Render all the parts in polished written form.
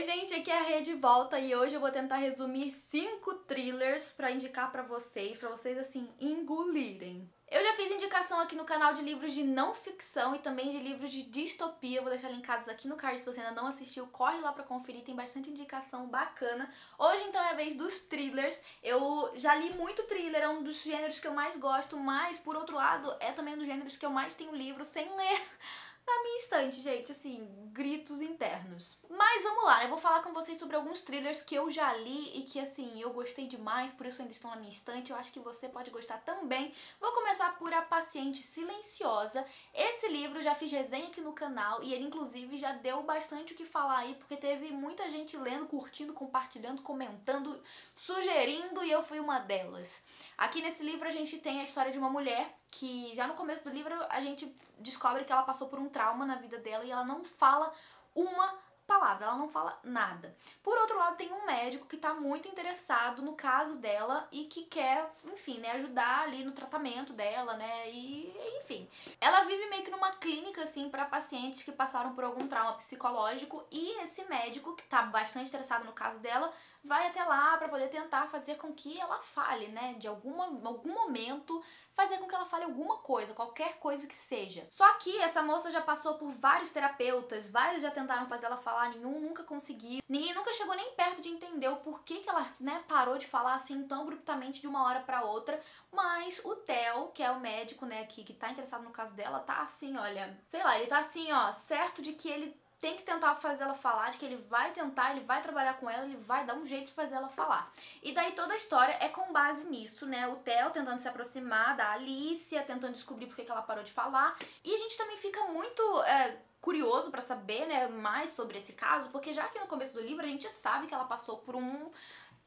gente, aqui é a Rê de volta e hoje eu vou tentar resumir 5 thrillers pra indicar pra vocês assim, engolirem. Eu já fiz indicação aqui no canal de livros de não ficção e também de livros de distopia, eu vou deixar linkados aqui no card se você ainda não assistiu, corre lá pra conferir, tem bastante indicação bacana. Hoje então é a vez dos thrillers, eu já li muito thriller, é um dos gêneros que eu mais gosto, mas por outro lado é também um dos gêneros que eu mais tenho livro sem ler na minha estante, gente, assim, gritos internos. Mas vamos lá, eu vou falar com vocês sobre alguns thrillers que eu já li e que, assim, eu gostei demais, por isso ainda estão na minha estante, eu acho que você pode gostar também. Vou começar por A Paciente Silenciosa. Esse livro já fiz resenha aqui no canal e ele, inclusive, já deu bastante o que falar aí, porque teve muita gente lendo, curtindo, compartilhando, comentando, sugerindo e eu fui uma delas. Aqui nesse livro a gente tem a história de uma mulher que já no começo do livro a gente descobre que ela passou por um trauma na vida dela e ela não fala uma palavra, ela não fala nada. Por outro lado, tem um médico que tá muito interessado no caso dela e que quer, enfim, né, ajudar ali no tratamento dela, né, e enfim. Ela vive meio que numa clínica, assim, pra pacientes que passaram por algum trauma psicológico e esse médico, que tá bastante interessado no caso dela, vai até lá pra poder tentar fazer com que ela fale, né, de algum momento, fazer com que ela fale alguma coisa, qualquer coisa que seja. Só que essa moça já passou por vários terapeutas, vários já tentaram fazer ela falar, nenhum nunca conseguiu. Ninguém nunca chegou nem perto de entender o porquê que ela, né, parou de falar assim tão abruptamente de uma hora pra outra, mas o Theo, que é o médico, né, que tá interessado no caso dela, tá assim, olha, sei lá, ele tá assim, ó, certo de que ele tem que tentar fazer ela falar, de que ele vai tentar, ele vai trabalhar com ela, ele vai dar um jeito de fazer ela falar. E daí toda a história é com base nisso, né? O Theo tentando se aproximar da Alicia, tentando descobrir por que ela parou de falar. E a gente também fica muito curioso pra saber, né, mais sobre esse caso, porque já que no começo do livro a gente sabe que ela passou por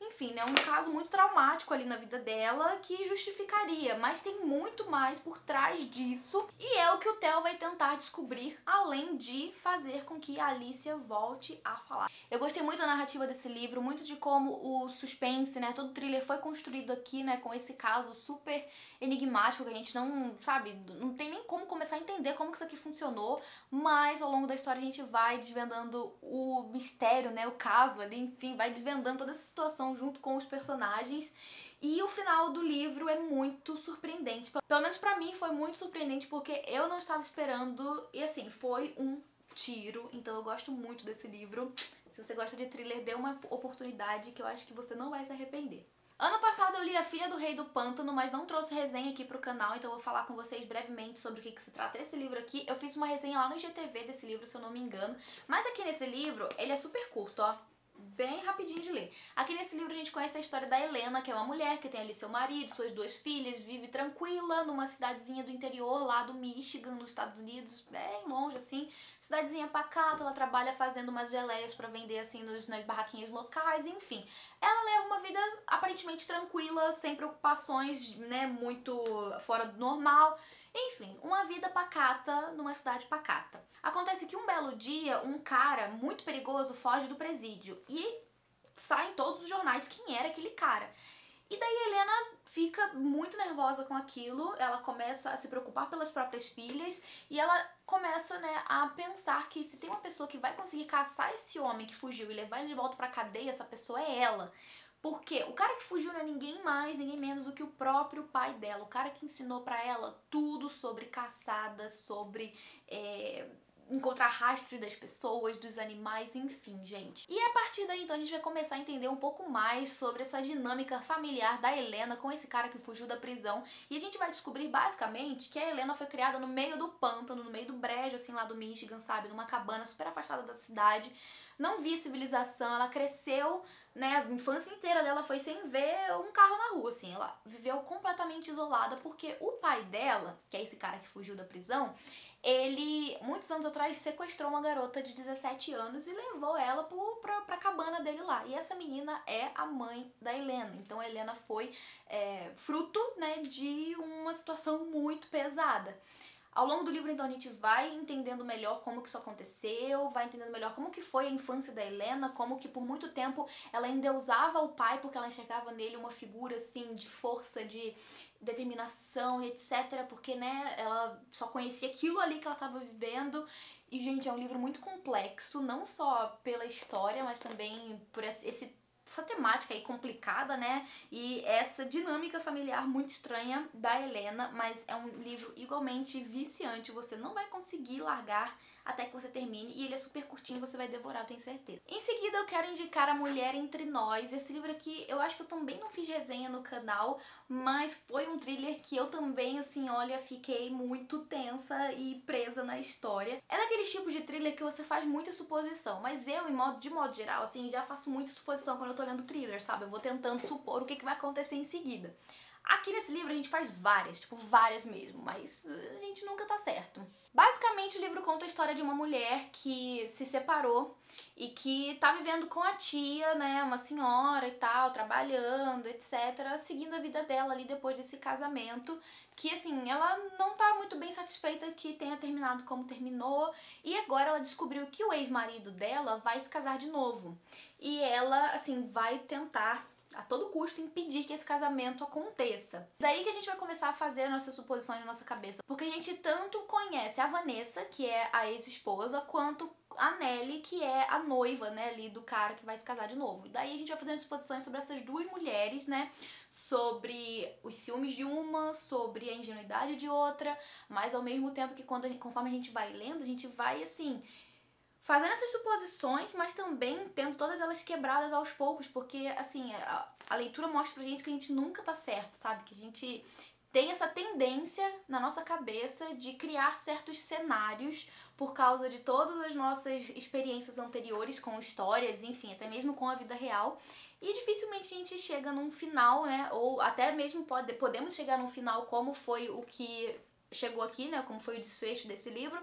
enfim, né, um caso muito traumático ali na vida dela que justificaria, mas tem muito mais por trás disso e é o que o Theo vai tentar descobrir, além de fazer com que a Alicia volte a falar. Eu gostei muito da narrativa desse livro, muito de como o suspense, né, todo o thriller foi construído aqui, né, com esse caso super enigmático que a gente não, sabe, não tem nem como começar a entender como que isso aqui funcionou, mas ao longo da história a gente vai desvendando o mistério, né, o caso ali, enfim, vai desvendando toda essa situação junto com os personagens e o final do livro é muito surpreendente. Pelo menos pra mim foi muito surpreendente porque eu não estava esperando e assim, foi um tiro, então eu gosto muito desse livro. Se você gosta de thriller, dê uma oportunidade que eu acho que você não vai se arrepender. Ano passado eu li A Filha do Rei do Pântano, mas não trouxe resenha aqui pro canal, então eu vou falar com vocês brevemente sobre o que se trata esse livro aqui. Eu fiz uma resenha lá no IGTV desse livro, se eu não me engano, mas aqui nesse livro ele é super curto, ó. Bem rapidinho de ler. Aqui nesse livro a gente conhece a história da Helena, que é uma mulher que tem ali seu marido, suas 2 filhas, vive tranquila numa cidadezinha do interior lá do Michigan, nos Estados Unidos, bem longe assim. Cidadezinha pacata, ela trabalha fazendo umas geleias pra vender assim nas barraquinhas locais, enfim. Ela leva uma vida aparentemente tranquila, sem preocupações, né, muito fora do normal. Enfim, uma vida pacata numa cidade pacata. Acontece que um belo dia, um cara muito perigoso foge do presídio e sai em todos os jornais quem era aquele cara. E daí a Helena fica muito nervosa com aquilo, ela começa a se preocupar pelas próprias filhas e ela começa, né, a pensar que se tem uma pessoa que vai conseguir caçar esse homem que fugiu e levar ele de volta pra cadeia, essa pessoa é ela. Porque o cara que fugiu não é ninguém mais, ninguém menos do que o próprio pai dela. O cara que ensinou pra ela tudo sobre caçada, sobre encontrar rastros das pessoas, dos animais, enfim, gente. E a partir daí, então, a gente vai começar a entender um pouco mais sobre essa dinâmica familiar da Helena com esse cara que fugiu da prisão. E a gente vai descobrir, basicamente, que a Helena foi criada no meio do pântano, no meio do brejo, assim, lá do Michigan, sabe? Numa cabana super afastada da cidade. Não via civilização, ela cresceu, né, a infância inteira dela foi sem ver um carro na rua, assim, ela viveu completamente isolada porque o pai dela, que é esse cara que fugiu da prisão, ele, muitos anos atrás, sequestrou uma garota de 17 anos e levou ela pra cabana dele lá. E essa menina é a mãe da Helena. Então a Helena foi fruto, né, de uma situação muito pesada. Ao longo do livro, então, a gente vai entendendo melhor como que isso aconteceu, vai entendendo melhor como que foi a infância da Helena, como que por muito tempo ela endeusava o pai porque ela enxergava nele uma figura, assim, de força, de determinação e etc, porque, né, ela só conhecia aquilo ali que ela estava vivendo. E, gente, é um livro muito complexo, não só pela história, mas também por essa temática aí complicada, né? E essa dinâmica familiar muito estranha da Helena, mas é um livro igualmente viciante, você não vai conseguir largar até que você termine, e ele é super curtinho, você vai devorar, eu tenho certeza. Em seguida, eu quero indicar A Mulher Entre Nós. Esse livro aqui, eu acho que eu também não fiz resenha no canal, mas foi um thriller que eu também, assim, olha, fiquei muito tensa e presa na história. É daqueles tipos de thriller que você faz muita suposição, mas eu, de modo geral, assim, já faço muita suposição quando eu tô lendo thriller, sabe? Eu vou tentando supor o que vai acontecer em seguida. Aqui nesse livro a gente faz várias, tipo várias mesmo, mas a gente nunca tá certo. Basicamente o livro conta a história de uma mulher que se separou e que tá vivendo com a tia, né, uma senhora e tal, trabalhando, etc, seguindo a vida dela ali depois desse casamento, que assim, ela não tá muito bem satisfeita que tenha terminado como terminou, e agora ela descobriu que o ex-marido dela vai se casar de novo. E ela, assim, vai tentar a todo custo impedir que esse casamento aconteça. Daí que a gente vai começar a fazer as nossas suposições na nossa cabeça, porque a gente tanto conhece a Vanessa, que é a ex-esposa, quanto a Nelly, que é a noiva, né, ali do cara que vai se casar de novo. E daí a gente vai fazendo suposições sobre essas duas mulheres, né, sobre os ciúmes de uma, sobre a ingenuidade de outra, mas ao mesmo tempo que conforme a gente vai lendo, a gente vai, assim, fazendo essas suposições, mas também tendo todas elas quebradas aos poucos, porque, assim, a leitura mostra pra gente que a gente nunca tá certo, sabe? Que a gente tem essa tendência na nossa cabeça de criar certos cenários por causa de todas as nossas experiências anteriores com histórias, enfim, até mesmo com a vida real. E dificilmente a gente chega num final, né? Ou até mesmo podemos chegar num final como foi o que chegou aqui, né, como foi o desfecho desse livro,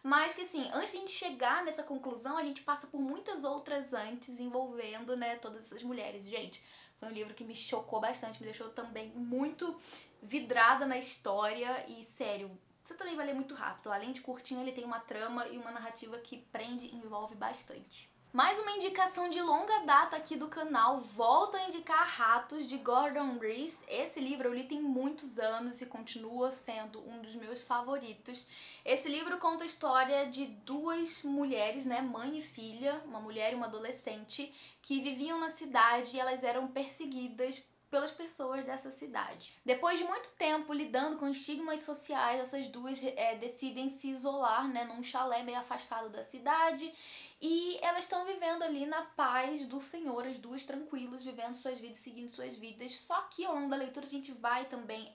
mas que assim, antes de a gente chegar nessa conclusão, a gente passa por muitas outras antes envolvendo, né, todas essas mulheres. Gente, foi um livro que me chocou bastante, me deixou também muito vidrada na história e, sério, você também vai ler muito rápido. Além de curtinho, ele tem uma trama e uma narrativa que prende e envolve bastante. Mais uma indicação de longa data aqui do canal, volto a indicar Ratos, de Gordon Reese. Esse livro eu li tem muitos anos e continua sendo um dos meus favoritos. Esse livro conta a história de duas mulheres, né, mãe e filha, uma mulher e uma adolescente, que viviam na cidade e elas eram perseguidas pelas pessoas dessa cidade. Depois de muito tempo lidando com estigmas sociais, essas duas decidem se isolar, né, num chalé meio afastado da cidade, e elas estão vivendo ali na paz do Senhor, as duas tranquilas, vivendo suas vidas, seguindo suas vidas. Só que ao longo da leitura a gente vai também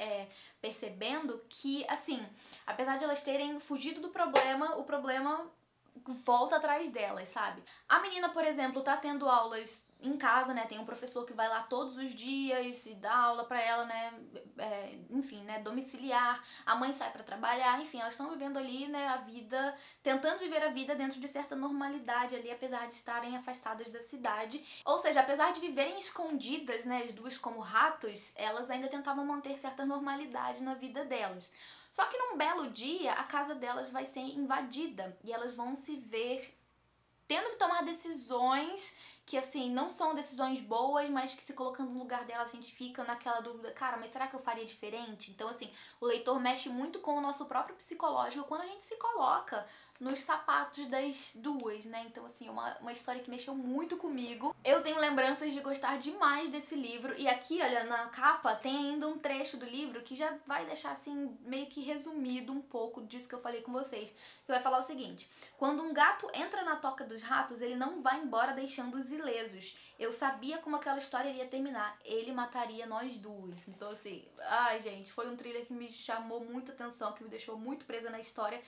percebendo que, assim, apesar de elas terem fugido do problema, o problema volta atrás delas, sabe? A menina, por exemplo, tá tendo aulas em casa, né? Tem um professor que vai lá todos os dias e dá aula pra ela, né? Enfim, né? Domiciliar. A mãe sai pra trabalhar. Enfim, elas estão vivendo ali, né? A vida, tentando viver a vida dentro de certa normalidade ali, apesar de estarem afastadas da cidade. Ou seja, apesar de viverem escondidas, né? As duas como ratos, elas ainda tentavam manter certa normalidade na vida delas. Só que num belo dia, a casa delas vai ser invadida e elas vão se ver tendo que tomar decisões que, assim, não são decisões boas, mas que se colocando no lugar delas a gente fica naquela dúvida, cara, mas será que eu faria diferente? Então, assim, o leitor mexe muito com o nosso próprio psicológico quando a gente se coloca nos sapatos das duas, né? Então, assim, uma história que mexeu muito comigo. Eu tenho lembranças de gostar demais desse livro. E aqui, olha, na capa tem ainda um trecho do livro que já vai deixar, assim, meio que resumido um pouco disso que eu falei com vocês. Que vai falar o seguinte: quando um gato entra na toca dos ratos, ele não vai embora deixando-os ilesos. Eu sabia como aquela história iria terminar. Ele mataria nós duas. Então, assim, ai, gente, foi um thriller que me chamou muito atenção, que me deixou muito presa na história.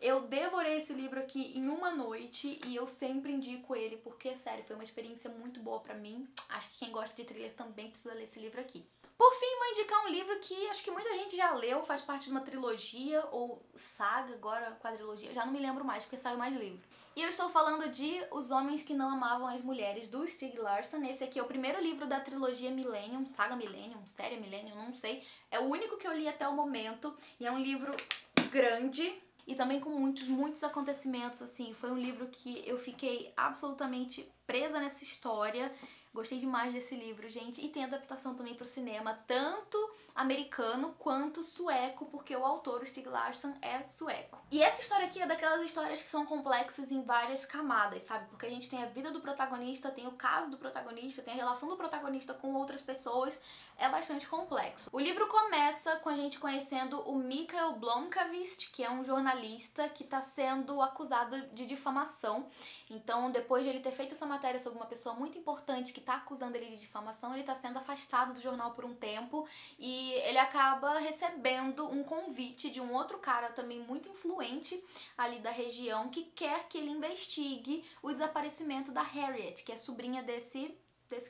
Eu devorei esse livro aqui em uma noite e eu sempre indico ele porque, sério, foi uma experiência muito boa pra mim. Acho que quem gosta de thriller também precisa ler esse livro aqui. Por fim, vou indicar um livro que acho que muita gente já leu, faz parte de uma trilogia ou saga, agora quadrilogia, já não me lembro mais porque saiu mais livro. E eu estou falando de Os Homens que Não Amavam as Mulheres, do Stieg Larsson. Esse aqui é o primeiro livro da trilogia Millennium, saga Millennium, série Millennium, não sei. É o único que eu li até o momento e é um livro grande e também com muitos acontecimentos, assim. Foi um livro que eu fiquei absolutamente presa nessa história. Gostei demais desse livro, gente. E tem adaptação também pro cinema, tanto americano quanto sueco, porque o autor, o Stieg Larsson, é sueco. E essa história aqui é daquelas histórias que são complexas em várias camadas, sabe? Porque a gente tem a vida do protagonista, tem o caso do protagonista, tem a relação do protagonista com outras pessoas. É bastante complexo. O livro começa com a gente conhecendo o Mikael Blomkvist, que é um jornalista que está sendo acusado de difamação. Então, depois de ele ter feito essa matéria sobre uma pessoa muito importante que está acusando ele de difamação, ele está sendo afastado do jornal por um tempo e ele acaba recebendo um convite de um outro cara também muito influente ali da região que quer que ele investigue o desaparecimento da Harriet, que é sobrinha desse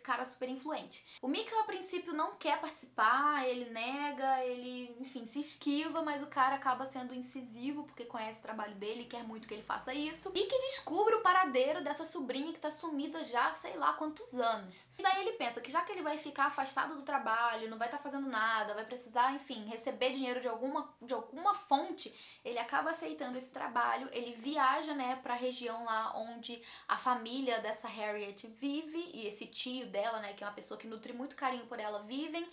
cara super influente. O Mikael, a princípio, não quer participar, ele nega, ele, enfim, se esquiva, mas o cara acaba sendo incisivo porque conhece o trabalho dele e quer muito que ele faça isso. E que descobre o paradeiro dessa sobrinha que tá sumida já há sei lá quantos anos. E daí ele pensa que já que ele vai ficar afastado do trabalho, não vai estar fazendo nada, vai precisar, enfim, receber dinheiro de alguma fonte, ele acaba aceitando esse trabalho, ele viaja, né, pra região lá onde a família dessa Harriet vive, e esse tio dela, né, que é uma pessoa que nutre muito carinho por ela, vivem,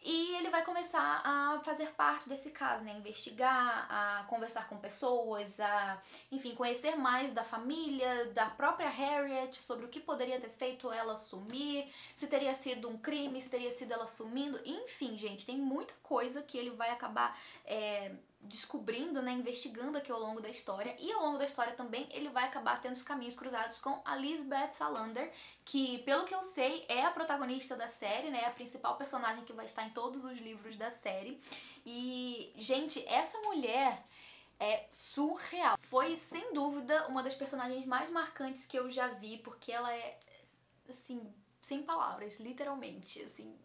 e ele vai começar a fazer parte desse caso, né, investigar, a conversar com pessoas, a, enfim, conhecer mais da família, da própria Harriet, sobre o que poderia ter feito ela sumir, se teria sido um crime, se teria sido ela sumindo, enfim, gente, tem muita coisa que ele vai acabar descobrindo, né, investigando aqui ao longo da história, e ao longo da história também ele vai acabar tendo os caminhos cruzados com a Lisbeth Salander, que, pelo que eu sei, é a protagonista da série, né, a principal personagem que vai estar em todos os livros da série. E, gente, essa mulher é surreal. Foi, sem dúvida, uma das personagens mais marcantes que eu já vi, porque ela é, assim, sem palavras, literalmente, assim,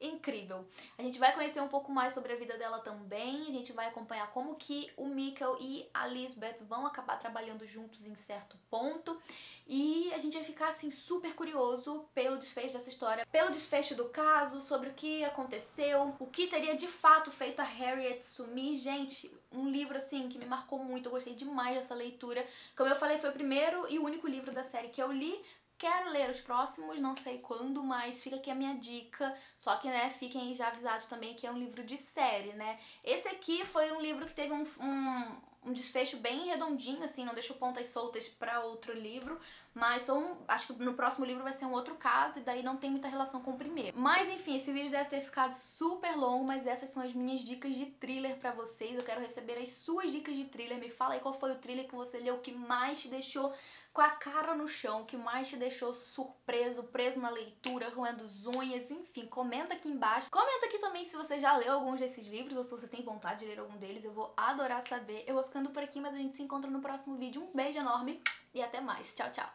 incrível. A gente vai conhecer um pouco mais sobre a vida dela também, a gente vai acompanhar como que o Mikael e a Lisbeth vão acabar trabalhando juntos em certo ponto, e a gente vai ficar assim super curioso pelo desfecho dessa história, pelo desfecho do caso, sobre o que aconteceu, o que teria de fato feito a Harriet sumir. Gente, um livro assim que me marcou muito, eu gostei demais dessa leitura. Como eu falei, foi o primeiro e único livro da série que eu li. Quero ler os próximos, não sei quando, mas fica aqui a minha dica. Só que, né, fiquem já avisados também que é um livro de série, né? Esse aqui foi um livro que teve um desfecho bem redondinho, assim, não deixou pontas soltas pra outro livro, mas acho que no próximo livro vai ser um outro caso e daí não tem muita relação com o primeiro. Mas enfim, esse vídeo deve ter ficado super longo, mas essas são as minhas dicas de thriller pra vocês. Eu quero receber as suas dicas de thriller. Me fala aí qual foi o thriller que você leu que mais te deixou com a cara no chão, que mais te deixou surpreso, preso na leitura, roendo as unhas, enfim, comenta aqui embaixo. Comenta aqui também se você já leu alguns desses livros ou se você tem vontade de ler algum deles, eu vou adorar saber. Eu vou ficando por aqui, mas a gente se encontra no próximo vídeo. Um beijo enorme e até mais. Tchau, tchau!